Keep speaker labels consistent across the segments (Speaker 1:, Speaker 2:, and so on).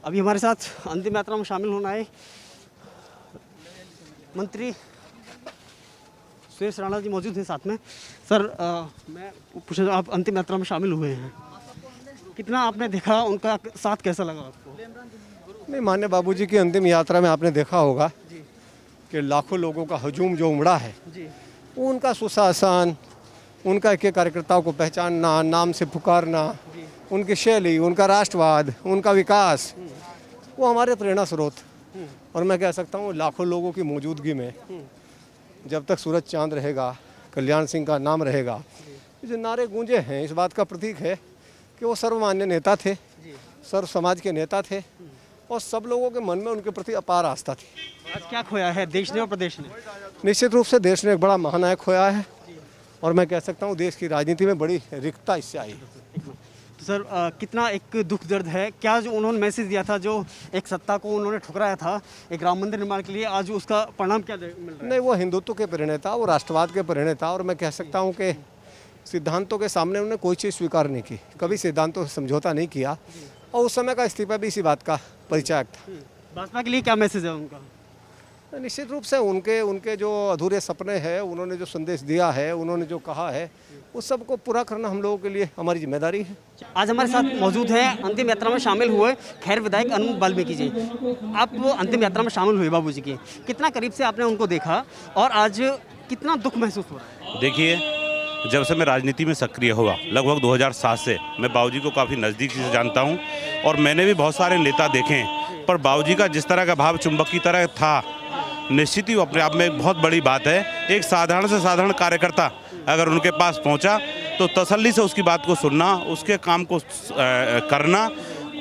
Speaker 1: अभी हमारे साथ अंतिम यात्रा में शामिल होना है मंत्री सुरेश राणा जी मौजूद हैं साथ में। सर मैं पूछ रहा, आप अंतिम यात्रा में शामिल हुए हैं, कितना आपने देखा, उनका साथ कैसा लगा आपको?
Speaker 2: नहीं, माननीय बाबूजी की अंतिम यात्रा में आपने देखा होगा कि लाखों लोगों का हजूम जो उमड़ा है, उनका सुशासन, उनका एक कार्यकर्ताओं को पहचानना, नाम से पुकारना, उनकी शैली, उनका राष्ट्रवाद, उनका विकास, वो हमारे प्रेरणा स्रोत। और मैं कह सकता हूँ लाखों लोगों की मौजूदगी में जब तक सूरज चांद रहेगा, कल्याण सिंह का नाम रहेगा, जो नारे गूंजे हैं इस बात का प्रतीक है कि वो सर्वमान्य नेता थे, सर्व समाज के नेता थे और सब लोगों के मन में उनके प्रति अपार आस्था थी।
Speaker 1: आज क्या खोया है देश ने और प्रदेश ने?
Speaker 2: निश्चित रूप से देश ने एक बड़ा महानायक खोया है और मैं कह सकता हूँ देश की राजनीति में बड़ी रिक्तता इससे आई है।
Speaker 1: तो सर कितना एक दुख दर्द है, क्या जो उन्होंने मैसेज दिया था, जो एक सत्ता को उन्होंने ठुकराया था एक राम मंदिर निर्माण के लिए, आज उसका परिणाम क्या मिल रहा है?
Speaker 2: नहीं, वो हिंदुत्व के प्रणेता, वो राष्ट्रवाद के प्रणेता और मैं कह सकता हूँ कि सिद्धांतों के सामने उन्होंने कोई चीज़ स्वीकार नहीं की, कभी सिद्धांतों से समझौता नहीं किया और उस समय का इस्तीफा भी इसी बात का परिचायक था।
Speaker 1: भाजपा के लिए क्या मैसेज है उनका?
Speaker 2: निश्चित रूप से उनके जो अधूरे सपने हैं, उन्होंने जो संदेश दिया है, उन्होंने जो कहा है, उस सब को पूरा करना हम लोगों के लिए हमारी जिम्मेदारी है।
Speaker 1: आज हमारे साथ मौजूद हैं अंतिम यात्रा में शामिल हुए खैर विधायक अनूप वाल्मीकि जी। आप वो अंतिम यात्रा में शामिल हुए बाबूजी की, कितना करीब से आपने उनको देखा और आज कितना दुख महसूस हो रहा है?
Speaker 3: देखिए, जब से मैं राजनीति में सक्रिय हुआ लगभग 2007 से मैं बाबूजी को काफ़ी नज़दीक से जानता हूं और मैंने भी बहुत सारे नेता देखे हैं, पर बाबूजी का जिस तरह का भाव चुंबक की तरह था, निश्चित ही अपने आप में एक बहुत बड़ी बात है। एक साधारण से साधारण कार्यकर्ता अगर उनके पास पहुंचा तो तसल्ली से उसकी बात को सुनना, उसके काम को करना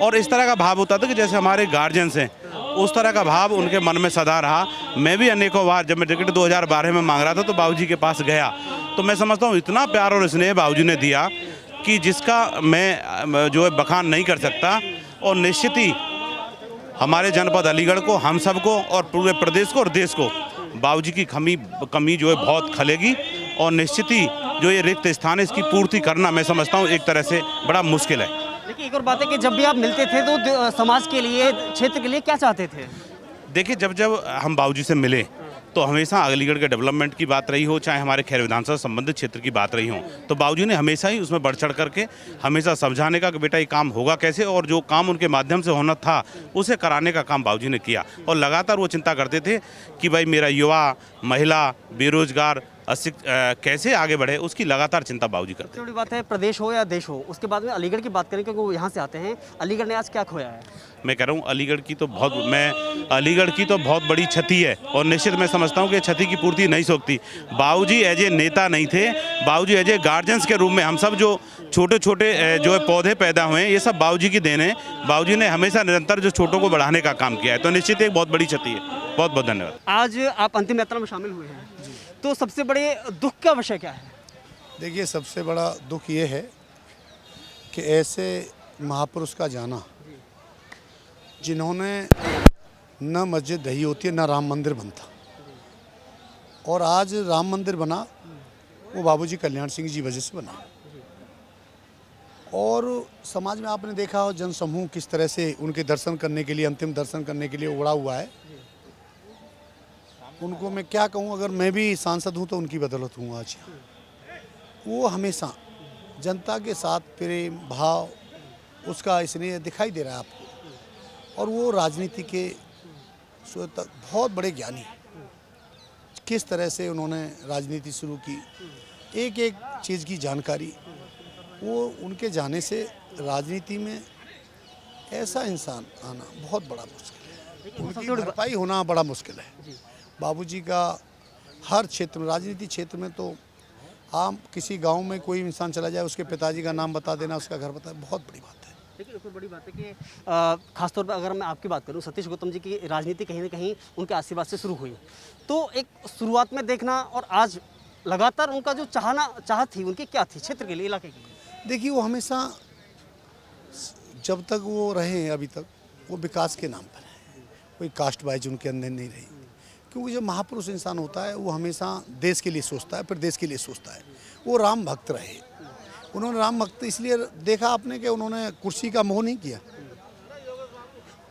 Speaker 3: और इस तरह का भाव होता था कि जैसे हमारे गार्जियंस हैं, उस तरह का भाव उनके मन में सदा रहा। मैं भी अनेकों बार जब मैं टिकट 2012 में मांग रहा था तो बाबूजी के पास गया, तो मैं समझता हूँ इतना प्यार और स्नेह बाबूजी ने दिया कि जिसका मैं जो है बखान नहीं कर सकता। और निश्चित ही हमारे जनपद अलीगढ़ को, हम सबको और पूरे प्रदेश को और देश को बाबूजी की कमी जो है बहुत खलेगी और निश्चित ही जो ये रिक्त स्थान है इसकी पूर्ति करना मैं समझता हूँ एक तरह से बड़ा मुश्किल है।
Speaker 1: देखिए, एक और बात है कि जब भी आप मिलते थे तो समाज के लिए, क्षेत्र के लिए क्या चाहते थे?
Speaker 3: देखिए, जब हम बाबूजी से मिले तो हमेशा अलीगढ़ के डेवलपमेंट की बात रही हो, चाहे हमारे खैर विधानसभा संबंधित क्षेत्र की बात रही हो, तो बाबूजी ने हमेशा ही उसमें बढ़ चढ़ करके हमेशा समझाने का कि बेटा ये काम होगा कैसे और जो काम उनके माध्यम से होना था उसे कराने का काम बाबूजी ने किया। और लगातार वो चिंता करते थे कि भाई मेरा युवा, महिला, बेरोजगार कैसे आगे बढ़े, उसकी लगातार चिंता बाबूजी करते हैं।
Speaker 1: सबसे बड़ी बात है प्रदेश हो या देश हो, उसके बाद में अलीगढ़ की बात करें क्योंकि वो यहाँ से आते हैं। अलीगढ़ ने आज क्या खोया है?
Speaker 3: मैं कह रहा हूँ अलीगढ़ की तो बहुत बड़ी क्षति है और निश्चित मैं समझता हूँ कि क्षति की पूर्ति नहीं सकती। बाबूजी एज ए नेता नहीं थे, बाबूजी एज ए गार्जियंस के रूप में हम सब जो छोटे छोटे जो है पौधे पैदा हुए हैं, ये सब बाबूजी की देन है। बाबूजी ने हमेशा निरंतर जो छोटों को बढ़ाने का काम किया है, तो निश्चित एक बहुत बड़ी क्षति है। बहुत बहुत धन्यवाद।
Speaker 1: आज आप अंतिम यात्रा में शामिल हुए हैं, तो सबसे बड़े दुख का विषय क्या है?
Speaker 4: देखिए, सबसे बड़ा दुख ये है कि ऐसे महापुरुष का जाना जिन्होंने न मस्जिद रही होती है, न राम मंदिर बनता, और आज राम मंदिर बना वो बाबूजी कल्याण सिंह जी वजह से बना। और समाज में आपने देखा हो जनसमूह किस तरह से उनके दर्शन करने के लिए, अंतिम दर्शन करने के लिए उड़ा हुआ है। उनको मैं क्या कहूँ, अगर मैं भी सांसद हूँ तो उनकी बदौलत हूँ आज। वो हमेशा जनता के साथ प्रेम भाव, उसका स्नेह दिखाई दे रहा है आपको। और वो राजनीति के बहुत बड़े ज्ञानी, किस तरह से उन्होंने राजनीति शुरू की, एक एक चीज़ की जानकारी। वो उनके जाने से राजनीति में ऐसा इंसान आना बहुत बड़ा मुश्किल है, उनकी भरपाई होना बड़ा मुश्किल है। बाबूजी का हर क्षेत्र में, राजनीति क्षेत्र में तो आम किसी गांव में कोई इंसान चला जाए, उसके पिताजी का नाम बता देना, उसका घर बता, बहुत बड़ी बात है।
Speaker 1: देखिए, एक और बड़ी बात है कि खासतौर पर अगर मैं आपकी बात करूं, सतीश गौतम जी की राजनीति कहीं ना कहीं उनके आशीर्वाद से शुरू हुई, तो एक शुरुआत में देखना और आज लगातार उनका जो चाहत थी उनकी क्या थी क्षेत्र के लिए, इलाके के लिए?
Speaker 4: देखिए, वो हमेशा जब तक वो रहे अभी तक वो विकास के नाम पर है, कोई कास्ट वाइज उनके अंदर नहीं रही। क्योंकि जो महापुरुष इंसान होता है वो हमेशा देश के लिए सोचता है, फिर देश के लिए सोचता है। वो राम भक्त रहे, उन्होंने राम भक्त इसलिए देखा आपने कि उन्होंने कुर्सी का मोह नहीं किया,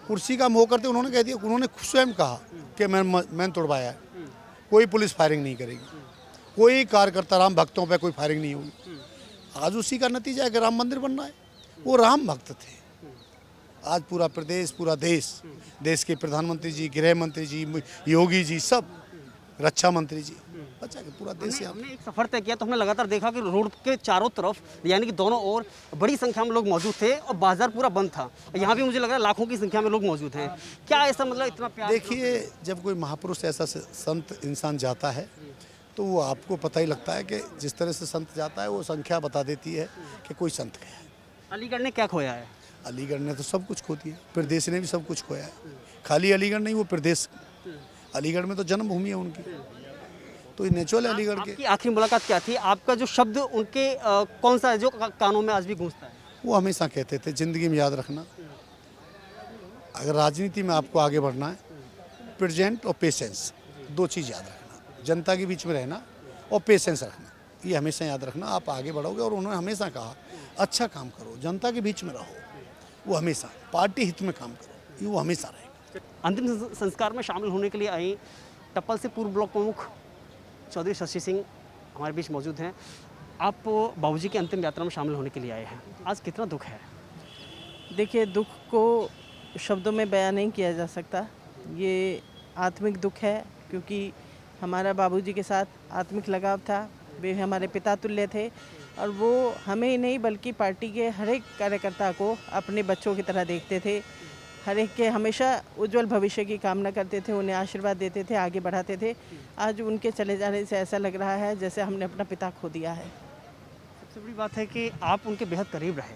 Speaker 4: कुर्सी का मोह करते उन्होंने कह दिया, उन्होंने स्वयं कहा कि मैंने तोड़वाया है, कोई पुलिस फायरिंग नहीं करेगी, कोई कार्यकर्ता राम भक्तों पे कोई फायरिंग नहीं होगी। आज उसी का नतीजा है कि राम मंदिर बनना है। वो राम भक्त थे। आज पूरा प्रदेश, पूरा देश के प्रधानमंत्री जी, गृह मंत्री जी, योगी जी, सब रक्षा मंत्री जी, बच्चा के पूरा देश यहाँ।
Speaker 1: हमने एक सफ़र तय किया तो हमने लगातार देखा कि रोड के चारों तरफ यानी कि दोनों ओर बड़ी संख्या में लोग मौजूद थे और बाजार पूरा बंद था। यहाँ भी मुझे लग रहा है लाखों की संख्या में लोग मौजूद हैं। क्या ऐसा मतलब इतना प्यार?
Speaker 4: देखिए, जब कोई महापुरुष ऐसा संत इंसान जाता है तो वो आपको पता ही लगता है कि जिस तरह से संत जाता है वो संख्या बता देती है कि कोई संत गया है।
Speaker 1: अलीगढ़ ने क्या खोया है?
Speaker 4: अलीगढ़ ने तो सब कुछ खो दिया, प्रदेश ने भी सब कुछ खोया है। खाली अलीगढ़ नहीं, वो प्रदेश, अलीगढ़ में तो जन्मभूमि है उनकी, तो ये नेचुरल है अलीगढ़ के।
Speaker 1: आपकी आखिरी मुलाकात क्या थी? आपका जो शब्द उनके कौन सा है जो कानों में आज भी गूंजता है?
Speaker 4: वो हमेशा कहते थे, जिंदगी में याद रखना, अगर राजनीति में आपको आगे बढ़ना है, प्रेजेंट और पेशेंस, दो चीज़ याद रखना, जनता के बीच में रहना और पेशेंस रखना, ये हमेशा याद रखना, आप आगे बढ़ोगे। और उन्होंने हमेशा कहा, अच्छा काम करो, जनता के बीच में रहो, वो हमेशा पार्टी हित में काम करो, ये वो हमेशा रहेगा।
Speaker 1: अंतिम संस्कार में शामिल होने के लिए आई टप्पल से पूर्व ब्लॉक प्रमुख चौधरी शशि सिंह हमारे बीच मौजूद हैं। आप बाबूजी की अंतिम यात्रा में शामिल होने के लिए आए हैं, आज कितना दुख है?
Speaker 5: देखिए, दुख को शब्दों में बयान नहीं किया जा सकता। ये आत्मिक दुख है, क्योंकि हमारा बाबूजी के साथ आत्मिक लगाव था। वे हमारे पिता तुल्य थे और वो हमें ही नहीं बल्कि पार्टी के हर एक कार्यकर्ता को अपने बच्चों की तरह देखते थे। हर एक के हमेशा उज्जवल भविष्य की कामना करते थे, उन्हें आशीर्वाद देते थे, आगे बढ़ाते थे। आज उनके चले जाने से ऐसा लग रहा है जैसे हमने अपना पिता खो दिया है।
Speaker 1: सबसे बड़ी बात है कि आप उनके बेहद करीब रहे,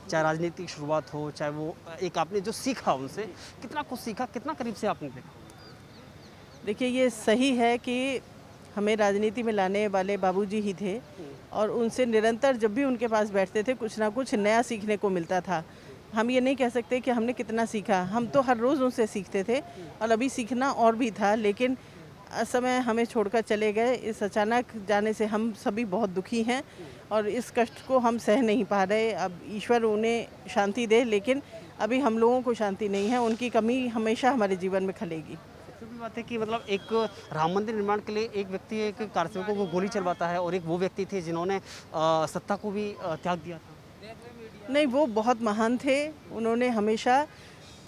Speaker 1: चाहे राजनीति की शुरुआत हो, चाहे वो एक आपने जो सीखा उनसे, कितना कुछ सीखा, कितना करीब से आपने देखा?
Speaker 5: देखिए, ये सही है कि हमें राजनीति में लाने वाले बाबूजी ही थे और उनसे निरंतर जब भी उनके पास बैठते थे कुछ ना कुछ नया सीखने को मिलता था। हम ये नहीं कह सकते कि हमने कितना सीखा, हम तो हर रोज़ उनसे सीखते थे और अभी सीखना और भी था, लेकिन समय हमें छोड़कर चले गए। इस अचानक जाने से हम सभी बहुत दुखी हैं और इस कष्ट को हम सह नहीं पा रहे। अब ईश्वर उन्हें शांति दे, लेकिन अभी हम लोगों को शांति नहीं है, उनकी कमी हमेशा हमारे जीवन में खलेगी।
Speaker 1: सबसे बड़ी बात है कि मतलब एक राम मंदिर निर्माण के लिए एक व्यक्ति एक कार्यसेवकों को गोली चलवाता है और एक वो व्यक्ति थे जिन्होंने सत्ता को भी त्याग दिया था।
Speaker 5: नहीं, वो बहुत महान थे, उन्होंने हमेशा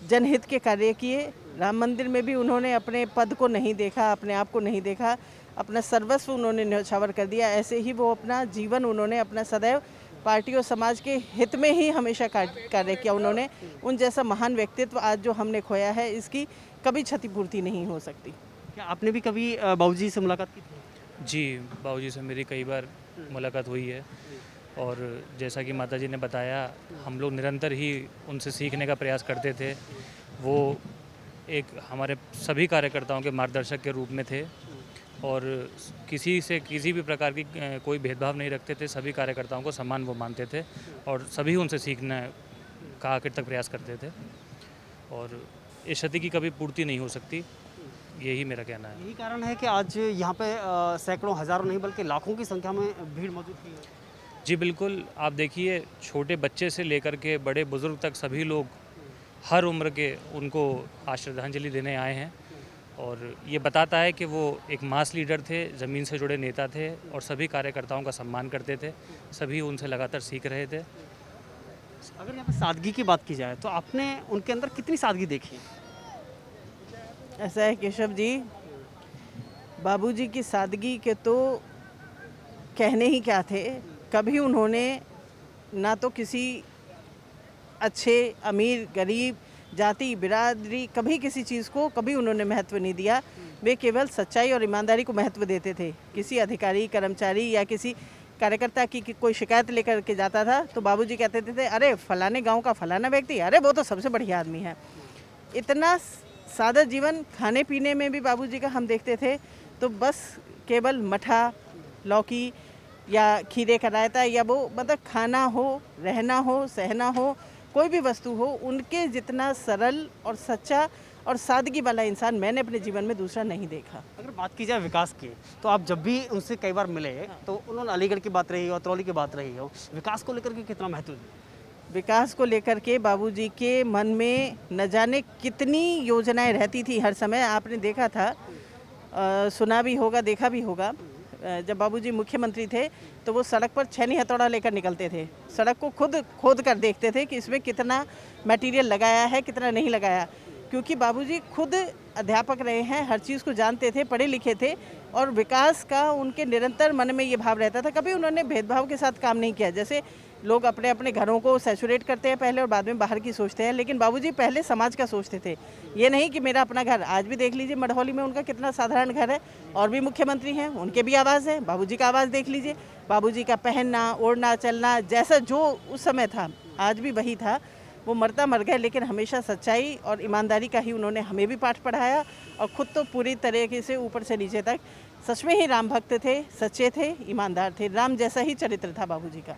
Speaker 5: जनहित के कार्य किए। राम मंदिर में भी उन्होंने अपने पद को नहीं देखा, अपने आप को नहीं देखा, अपना सर्वस्व उन्होंने न्यौछावर कर दिया। ऐसे ही वो अपना जीवन उन्होंने अपना सदैव पार्टी और समाज के हित में ही हमेशा कार्य किया उन्होंने। उन जैसा महान व्यक्तित्व आज जो हमने खोया है, इसकी कभी क्षतिपूर्ति नहीं हो सकती।
Speaker 1: क्या आपने भी कभी बाबूजी से मुलाकात की थी?
Speaker 6: जी, बाबूजी से मेरी कई बार मुलाकात हुई है और जैसा कि माताजी ने बताया, हम लोग निरंतर ही उनसे सीखने का प्रयास करते थे। वो एक हमारे सभी कार्यकर्ताओं के मार्गदर्शक के रूप में थे और किसी से किसी भी प्रकार की कोई भेदभाव नहीं रखते थे। सभी कार्यकर्ताओं को सम्मान वो मानते थे और सभी उनसे सीखने का आखिर तक प्रयास करते थे और इस क्षति की कभी पूर्ति नहीं हो सकती, यही मेरा कहना है।
Speaker 1: यही कारण है कि आज यहाँ पे सैकड़ों हज़ारों नहीं बल्कि लाखों की संख्या में भीड़ मौजूद थी।
Speaker 6: जी बिल्कुल, आप देखिए, छोटे बच्चे से लेकर के बड़े बुज़ुर्ग तक सभी लोग हर उम्र के उनको आज श्रद्धांजलि देने आए हैं और ये बताता है कि वो एक मास लीडर थे, ज़मीन से जुड़े नेता थे और सभी कार्यकर्ताओं का सम्मान करते थे। सभी उनसे लगातार सीख रहे थे।
Speaker 1: अगर यहाँ पे सादगी की बात की जाए तो आपने उनके अंदर कितनी सादगी देखी?
Speaker 5: ऐसा है केशव जी, बाबूजी की सादगी के तो कहने ही क्या थे। कभी उन्होंने ना तो किसी अच्छे अमीर गरीब जाति बिरादरी कभी किसी चीज़ को कभी उन्होंने महत्व नहीं दिया। वे केवल सच्चाई और ईमानदारी को महत्व देते थे। किसी अधिकारी कर्मचारी या किसी कार्यकर्ता की कोई शिकायत लेकर के जाता था तो बाबूजी कहते थे, अरे फलाने गांव का फलाना व्यक्ति, अरे वो तो सबसे बढ़िया आदमी है। इतना सादा जीवन, खाने पीने में भी बाबूजी का हम देखते थे तो बस केवल मठा लौकी या खीरे का रायता या वो मतलब खाना हो, रहना हो, सहना हो, कोई भी वस्तु हो, उनके जितना सरल और सच्चा और सादगी वाला इंसान मैंने अपने जीवन में दूसरा नहीं देखा।
Speaker 1: अगर बात की जाए विकास की, तो आप जब भी उनसे कई बार मिले तो उन्होंने अलीगढ़ की बात रही हो, अतरौली की बात रही हो, विकास को लेकर के कितना महत्व दिया?
Speaker 5: विकास को लेकर के बाबूजी के मन में न जाने कितनी योजनाएं रहती थी हर समय। आपने देखा था, सुना भी होगा, देखा भी होगा, जब बाबूजी मुख्यमंत्री थे तो वो सड़क पर छेनी हथौड़ा लेकर निकलते थे। सड़क को खुद खोद कर देखते थे कि इसमें कितना मटेरियल लगाया है, कितना नहीं लगाया, क्योंकि बाबूजी खुद अध्यापक रहे हैं, हर चीज़ को जानते थे, पढ़े लिखे थे और विकास का उनके निरंतर मन में ये भाव रहता था। कभी उन्होंने भेदभाव के साथ काम नहीं किया। जैसे लोग अपने अपने घरों को सैचुरेट करते हैं पहले और बाद में बाहर की सोचते हैं, लेकिन बाबूजी पहले समाज का सोचते थे। ये नहीं कि मेरा अपना घर। आज भी देख लीजिए मढ़ौली में उनका कितना साधारण घर है, और भी मुख्यमंत्री हैं, उनके भी आवाज़ है। बाबूजी का आवाज़ देख लीजिए, बाबूजी का पहनना, ओढ़ना, चलना, जैसा जो उस समय था आज भी वही था। वो मरता मर गए, लेकिन हमेशा सच्चाई और ईमानदारी का ही उन्होंने हमें भी पाठ पढ़ाया, और ख़ुद तो पूरी तरीके से ऊपर से नीचे तक सच में ही राम भक्त थे, सच्चे थे, ईमानदार थे। राम जैसा ही चरित्र था बाबूजी का।